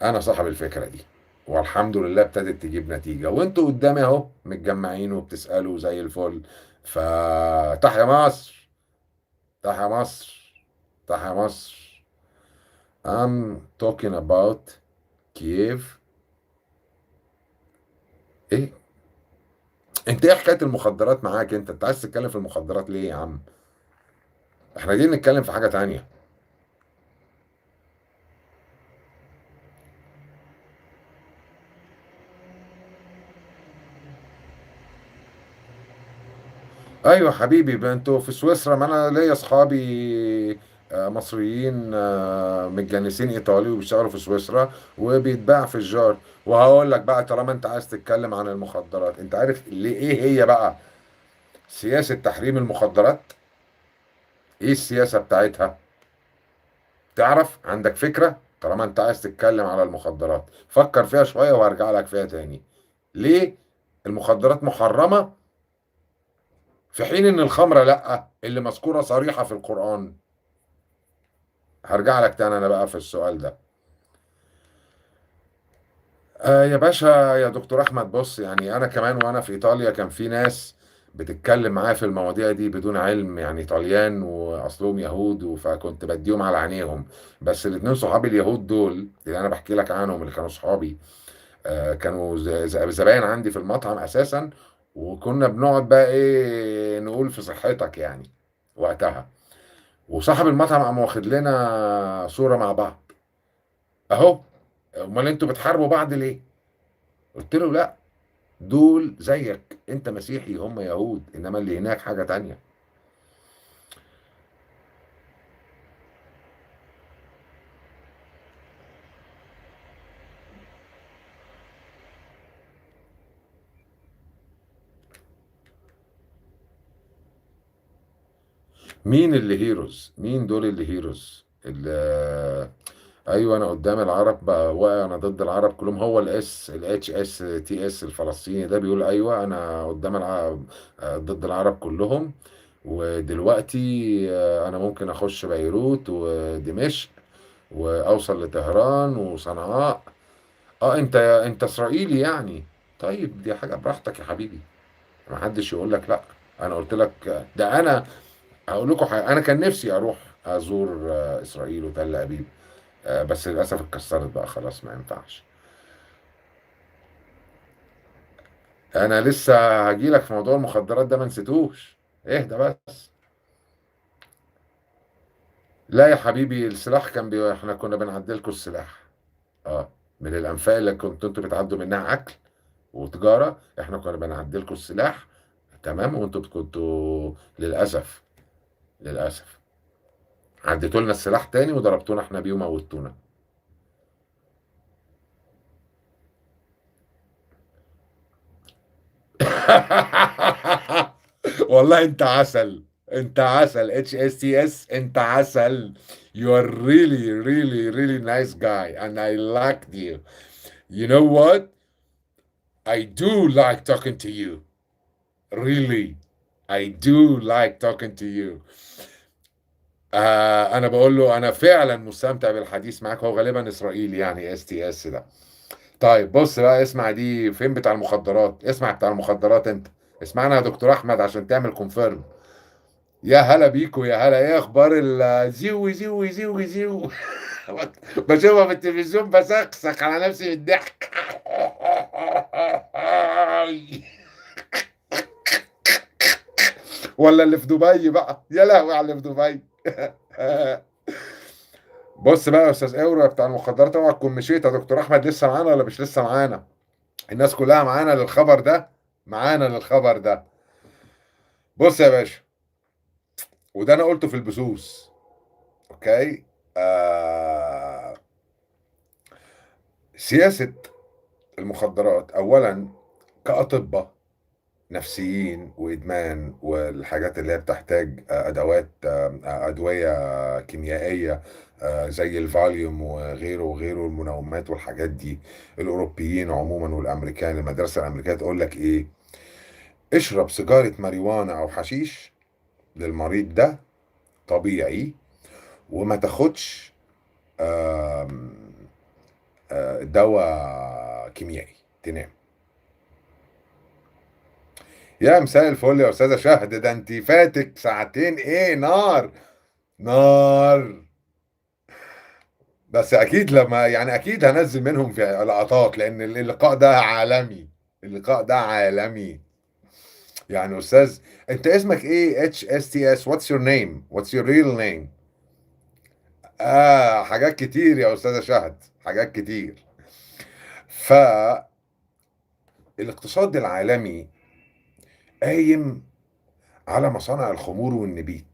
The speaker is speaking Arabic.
انا صاحب الفكره دي، والحمد لله ابتدت تجيب نتيجه، وانتوا قدامي اهو متجمعين وبتسالوا زي الفل. فتحيا مصر، تحيا مصر، تحيا مصر. I'm talking about كييف. ايه؟ انت ايه حكايه المخدرات معاك؟ انت عايز تتكلم في المخدرات ليه يا عم؟ احنا جايين نتكلم في حاجه تانية. ايوه حبيبي، انتوا في سويسرا، ما انا ليا اصحابي مصريين متجنسين ايطالي وبيشتغلوا في سويسرا وبيتباع في الجار. وهقول لك بقى، طالما انت عايز تتكلم عن المخدرات، انت عارف ليه ايه هي بقى سياسة تحريم المخدرات؟ ايه السياسة بتاعتها؟ تعرف؟ عندك فكرة؟ طالما انت عايز تتكلم على المخدرات فكر فيها شوية وهرجع لك فيها تاني. ليه المخدرات محرمة في حين ان الخمرة لا، اللي مذكورة صريحة في القرآن؟ هرجع لك تاني انا بقى في السؤال ده. يا باشا، يا دكتور احمد، بص يعني انا كمان وانا في ايطاليا كان في ناس بتتكلم معايا في المواضيع دي بدون علم، يعني طليان واصلهم يهود، فكنت بديهم على عينيهم. بس الاتنين صحابي اليهود دول اللي انا بحكي لك عنهم اللي كانوا صحابي، كانوا زباين عندي في المطعم اساسا. وكنا بنقعد بقى ايه نقول في صحتك يعني وقتها. وصاحب المطعم قام واخد لنا صورة مع بعض اهو. امال انتوا بتحاربوا بعض ليه؟ قلت له لا، دول زيك، انت مسيحي هم يهود، انما اللي هناك حاجة تانية. مين اللي هيروز؟ مين دول اللي هيروز اللي؟ ايوه، انا قدام العرب بقى واقع، انا ضد العرب كلهم. هو الاتش اس تي اس الفلسطيني ده بيقول ايوه انا قدام العرب، ضد العرب كلهم. ودلوقتي انا ممكن اخش بيروت ودمشق واوصل لطهران وصنعاء. اه، انت اسرائيلي يعني؟ طيب دي حاجه براحتك يا حبيبي، ما حدش يقول لك لا. انا قلت لك ده انا هقول لكم حاجه، انا كان نفسي اروح ازور اسرائيل وتل ابيب، بس للاسف اتكسرت بقى خلاص ما ينفعش. انا لسه هجي لك في موضوع المخدرات ده، ما نسيتوش. اهدى بس. لا يا حبيبي، السلاح كان احنا كنا بنعدلكوا السلاح. اه، من الانفاق اللي كنتوا انتوا بتعدوا منها اكل وتجاره، احنا كنا بنعدلكوا السلاح. تمام، وانتوا كنتوا للاسف، للاسف عديتوا لنا السلاح تاني وضربتونا احنا بيه وموتونا. والله انت عسل، انت عسل اتش اس تي اس، انت عسل. You are really really really nice guy and I liked you. You know what? I do like talking to you. Really. I do like talking to you. انا بقول له انا فعلا مستمتع بالحديث معاك. هو غالبا اسرائيلي يعني اس تي اس ده. طيب بص بقى، اسمع دي فين بتاع المخدرات، اسمع بتاع المخدرات انت. اسمعنا يا دكتور احمد عشان تعمل كونفيرم. يا هلا بيكو، يا هلا، ايه اخبار الزيو زيو زيو زيو؟ بشوفها في التلفزيون بسخسخ على نفسي من الضحك. ولا اللي في دبي بقى، يا لهوي على اللي في دبي. بص بقى يا استاذ اورا بتاع المخدرات، اوعى تكون مشيت. يا دكتور احمد لسه معانا ولا مش لسه معانا؟ الناس كلها معانا للخبر ده، معانا للخبر ده. بص يا باشا، وده انا قلته في البثوث. اوكي. آه سياسة المخدرات اولا كأطباء نفسيين وادمان والحاجات اللي هي بتحتاج ادوات ادويه كيميائيه، زي الفاليوم وغيره وغيره، المنومات والحاجات دي. الاوروبيين عموما والامريكان، المدرسه الامريكيه تقول لك ايه؟ اشرب سيجاره ماريجوانا او حشيش للمريض ده طبيعي، وما تاخدش آم، دواء كيميائي تنام. يا مساء الفل يا استاذه شهد، ده انت فاتك ساعتين ايه نار. نار. بس اكيد لما يعني اكيد هنزل منهم في لقطات، لان اللقاء ده عالمي. اللقاء ده عالمي. يعني استاذ، انت اسمك ايه؟ اتش اس تي اس، واتس يور نيم، واتس يور ريل نيم؟ حاجات كتير يا استاذه شهد، حاجات كتير. فالاقتصاد العالمي قايم على مصانع الخمور والنبيذ.